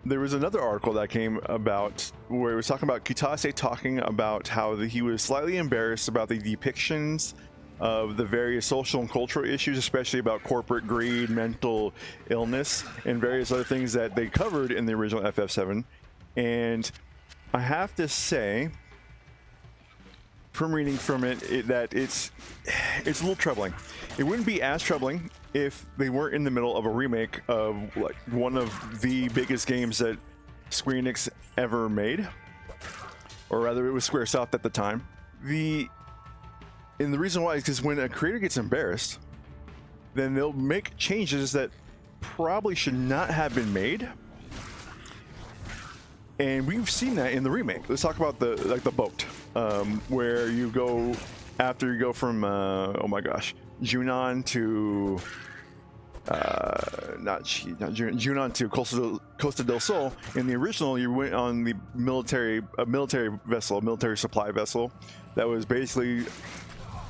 there was another article that came about where it was talking about Kitase talking about how he was slightly embarrassed about the depictions of the various social and cultural issues, especially about corporate greed, mental illness, and various other things that they covered in the original FF7. And I have to say, from reading from it, that it's a little troubling. It wouldn't be as troubling if they weren't in the middle of a remake of like one of the biggest games that Square Enix ever made, or rather it was Squaresoft at the time. And the reason why is because when a creator gets embarrassed, then they'll make changes that probably should not have been made. And we've seen that in the remake. Let's talk about the boat, where you go after you go from oh my gosh, Junon to Junon to Costa del Sol. In the original, you went on the military vessel, a military supply vessel that was basically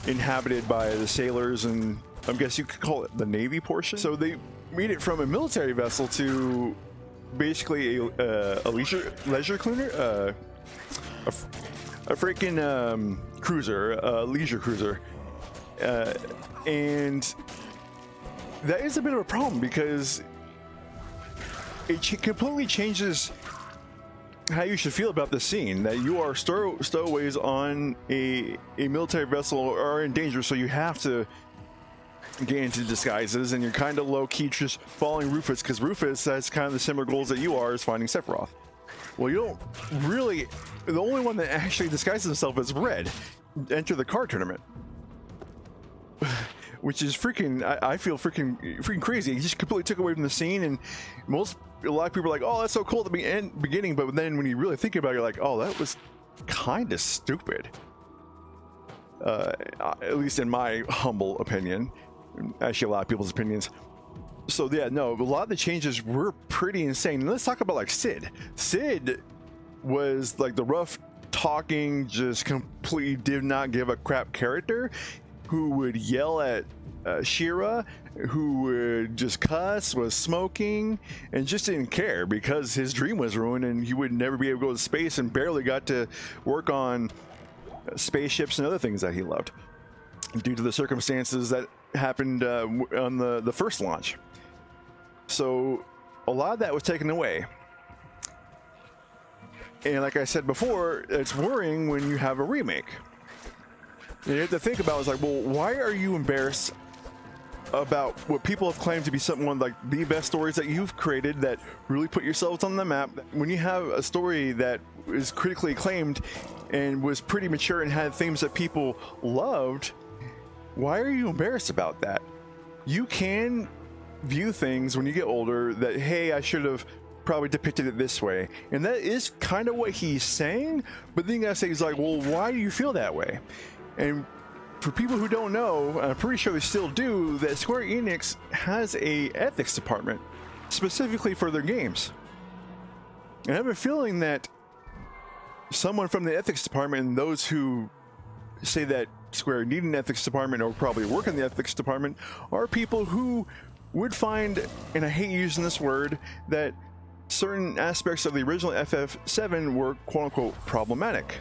inhabited by the sailors, and I guess you could call it the Navy portion. So they made it from a military vessel to basically a leisure cruiser, a freaking cruiser, a leisure cruiser, and that is a bit of a problem because it completely changes how you should feel about the scene, that you are stowaways on a military vessel are in danger, so you have to get into disguises, and you're kind of low-key just following Rufus, because Rufus has kind of the similar goals that you are, is finding Sephiroth. Well, you don't really, the only one that actually disguises himself as Red, enter the card tournament. Which is freaking, I feel freaking crazy. He just completely took away from the scene, and a lot of people are like, oh, that's so cool at the beginning, but then when you really think about it, you're like, oh, that was kind of stupid. At least in my humble opinion. Actually, a lot of people's opinions. So yeah, no, a lot of the changes were pretty insane. And let's talk about like Sid. Sid was like the rough talking, just completely did not give a crap character who would yell at Shira, who would just cuss, was smoking, and just didn't care because his dream was ruined and he would never be able to go to space, and barely got to work on spaceships and other things that he loved due to the circumstances that happened on the first launch. So a lot of that was taken away. And like I said before, it's worrying when you have a remake. And you have to think about, it's like, well, why are you embarrassed about what people have claimed to be one like the best stories that you've created that really put yourselves on the map? When you have a story that is critically acclaimed and was pretty mature and had themes that people loved, why are you embarrassed about that? You can view things when you get older that, hey, I should have probably depicted it this way, and that is kind of what he's saying. But then you gotta say, he's like, well, why do you feel that way? And for people who don't know, I'm pretty sure they still do, that Square Enix has a ethics department specifically for their games. And I have a feeling that someone from the ethics department, and those who say that Square need an ethics department or probably work in the ethics department, are people who would find, and I hate using this word, that certain aspects of the original FF7 were quote-unquote problematic.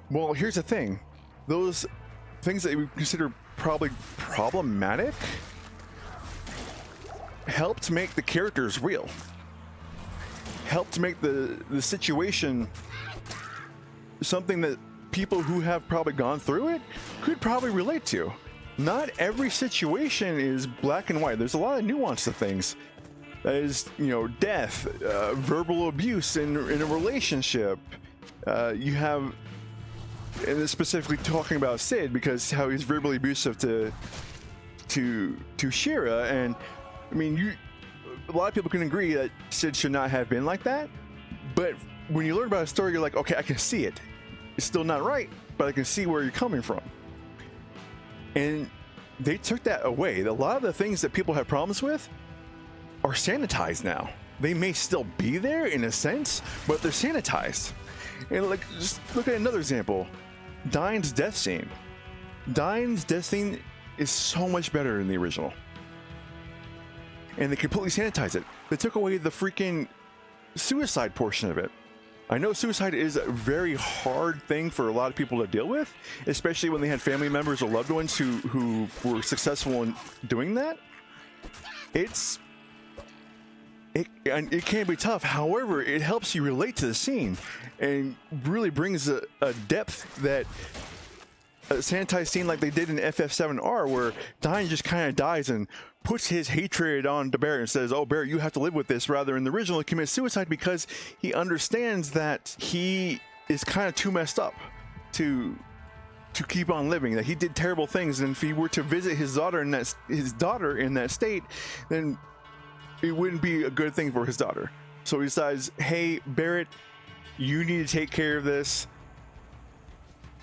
Well, here's the thing. Those things that we consider probably problematic helped make the characters real. Helped make the situation something that people who have probably gone through it could probably relate to. Not every situation is black and white. There's a lot of nuance to things. That is, you know, death, verbal abuse in a relationship. You have, and it's specifically talking about Sid because how he's verbally abusive to Shira, and I mean, a lot of people can agree that Sid should not have been like that. But when you learn about a story, you're like, okay, I can see it. It's still not right, but I can see where you're coming from. And they took that away. A lot of the things that people have problems with are sanitized now. They may still be there in a sense, but they're sanitized. And like, just look at another example. Dyne's death scene. Dyne's death scene is so much better than the original. And they completely sanitize it. They took away the freaking suicide portion of it. I know suicide is a very hard thing for a lot of people to deal with, especially when they had family members or loved ones who were successful in doing that. It can be tough. However, it helps you relate to the scene and really brings a depth that a sanitized scene like they did in FF7R, where Dyne just kind of dies and puts his hatred on to Barret and says, oh, Barret, you have to live with this. Rather, in the original, he commits suicide because he understands that he is kind of too messed up to keep on living, that he did terrible things, and if he were to visit his daughter in that state, then it wouldn't be a good thing for his daughter. So he decides, hey, Barret, you need to take care of this.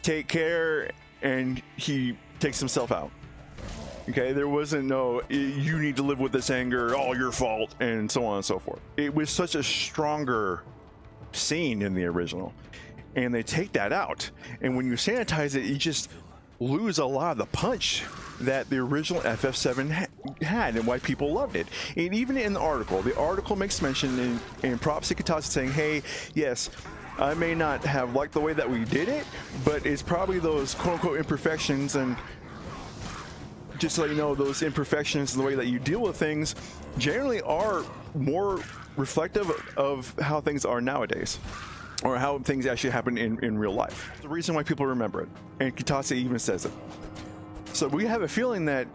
Take care. And he takes himself out. Okay, there wasn't no, you need to live with this anger, all your fault, and so on and so forth. It was such a stronger scene in the original, and they take that out. And when you sanitize it, you just lose a lot of the punch that the original FF7 had and why people loved it. And even in the article makes mention, and props to Kitase saying, hey, yes, I may not have liked the way that we did it, but it's probably those quote-unquote imperfections, and just to let you know, those imperfections and the way that you deal with things generally are more reflective of how things are nowadays, or how things actually happen in real life. The reason why people remember it, and Kitase even says it. So we have a feeling that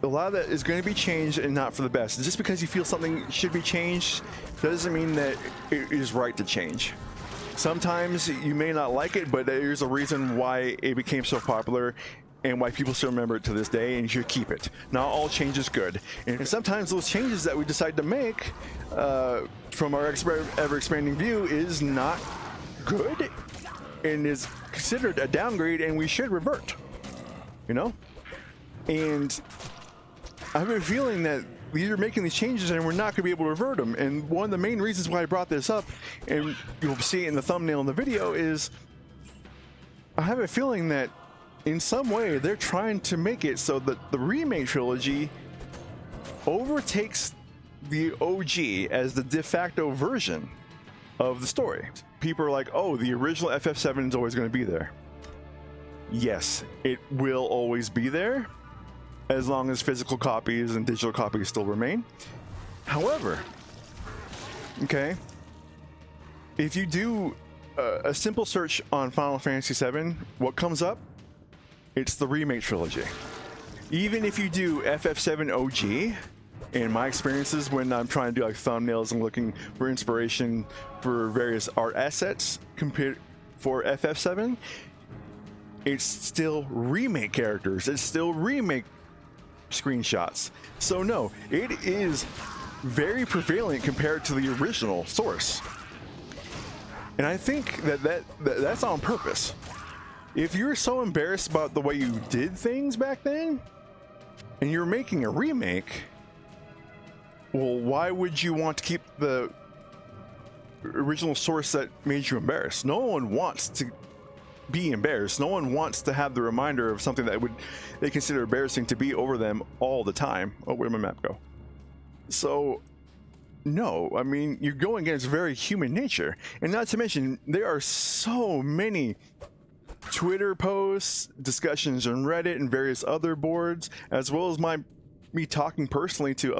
a lot of that is going to be changed, and not for the best. Just because you feel something should be changed doesn't mean that it is right to change. Sometimes you may not like it, but there's a reason why it became so popular and why people still remember it to this day, and you should keep it. Not all change is good. And sometimes those changes that we decide to make from our ever-expanding view is not good and is considered a downgrade, and we should revert, you know? And I have a feeling that we're making these changes and we're not going to be able to revert them. And one of the main reasons why I brought this up, and you'll see it in the thumbnail in the video, is I have a feeling that in some way they're trying to make it so that the Remake Trilogy overtakes the OG as the de facto version of the story. People are like, oh, the original FF7 is always going to be there. Yes, it will always be there, as long as physical copies and digital copies still remain. However, okay, if you do a simple search on Final Fantasy VII, what comes up? It's the Remake Trilogy. Even if you do FF7 OG, in my experiences when I'm trying to do like thumbnails and looking for inspiration for various art assets compared for FF7, it's still remake characters. It's still remake screenshots. So no, it is very prevalent compared to the original source. And I think that's on purpose. If you're so embarrassed about the way you did things back then, and you're making a remake, well, why would you want to keep the original source that made you embarrassed? No one wants to be embarrassed. No one wants to have the reminder of something that they consider embarrassing to be over them all the time. Oh, where'd my map go? So, no, I mean, you're going against very human nature. And not to mention, there are so many Twitter posts, discussions on Reddit and various other boards, as well as me talking personally to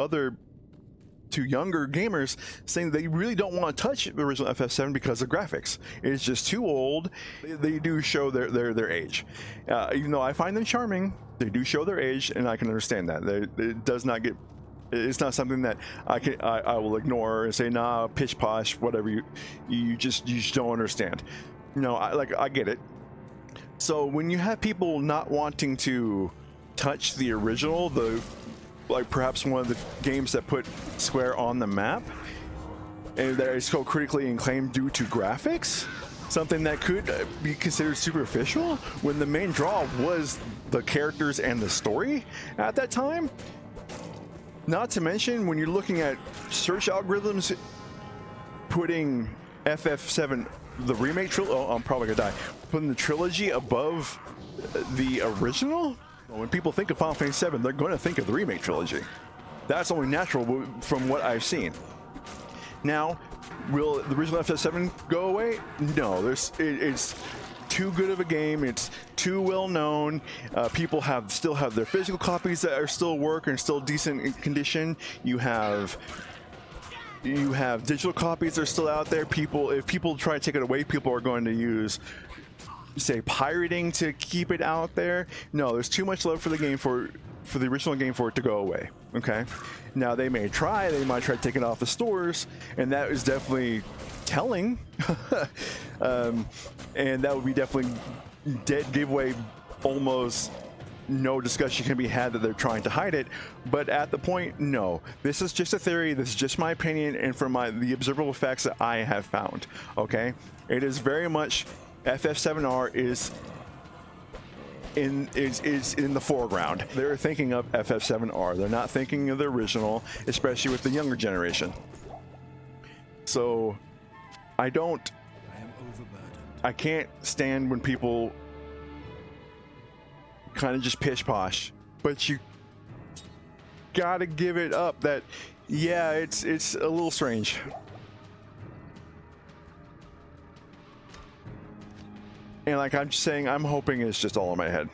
younger gamers, saying they really don't want to touch the original FF7 because of graphics. It's just too old. They do show their age. Even though I find them charming, they do show their age, and I can understand that. It does not get. It's not something that I will ignore and say, nah, pitch posh, whatever. You just don't understand. No, I get it. So when you have people not wanting to touch the original, like perhaps one of the games that put Square on the map, and that is so critically acclaimed due to graphics, something that could be considered superficial when the main draw was the characters and the story at that time. Not to mention, when you're looking at search algorithms putting FF7, the remake trilogy, oh, I'm probably gonna die, putting the trilogy above the original. When people think of Final Fantasy VII, they're going to think of the Remake Trilogy. That's only natural from what I've seen. Now, will the original FF7 go away? No, it's too good of a game. It's too well known. People still have their physical copies that are still work and still decent condition. You have digital copies that are still out there. If people try to take it away, people are going to use, say, pirating to keep it out there. No, there's too much love for the game for the original game for it to go away. Okay, now they might try to take it off the stores, and that is definitely telling. And that would be definitely dead giveaway. Almost no discussion can be had that they're trying to hide it. But at the point, no, this is just a theory. This is just my opinion, and from the observable facts that I have found. Okay, it is very much FF7R is in the foreground. They're thinking of FF7R. They're not thinking of the original, especially with the younger generation. So I can't stand when people kind of just pish posh, but you gotta give it up that, yeah, it's a little strange. And like I'm just saying, I'm hoping it's just all in my head.